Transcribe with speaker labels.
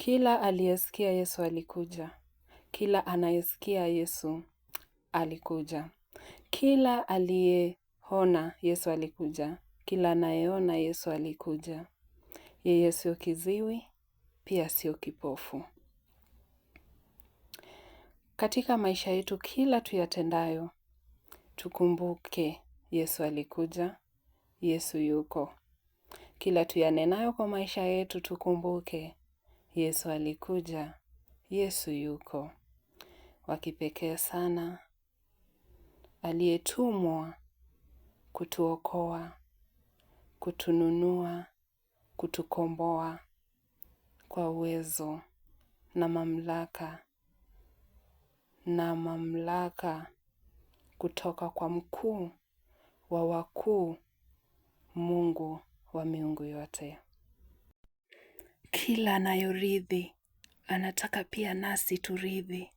Speaker 1: Kila aliyesikia Yesu alikuja. Kila anayesikia Yesu alikuja. Kila aliyeona Yesu alikuja. Kila anayeona Yesu alikuja. Yeye sio kiziwi, pia sio kipofu. Katika maisha yetu kila tuyatendayo, tukumbuke Yesu alikuja, Yesu yuko. Kila tuyanenayo kwa maisha yetu tukumbuke Yesu alikuja, Yesu yuko. Wa kipekee sana, aliyetumwa kutuokoa, kutununua, kutukomboa kwa uwezo na mamlaka kutoka kwa mkuu wa wakuu, Mungu wa miungu yote. Kila anayorithi, anataka pia nasi turithi.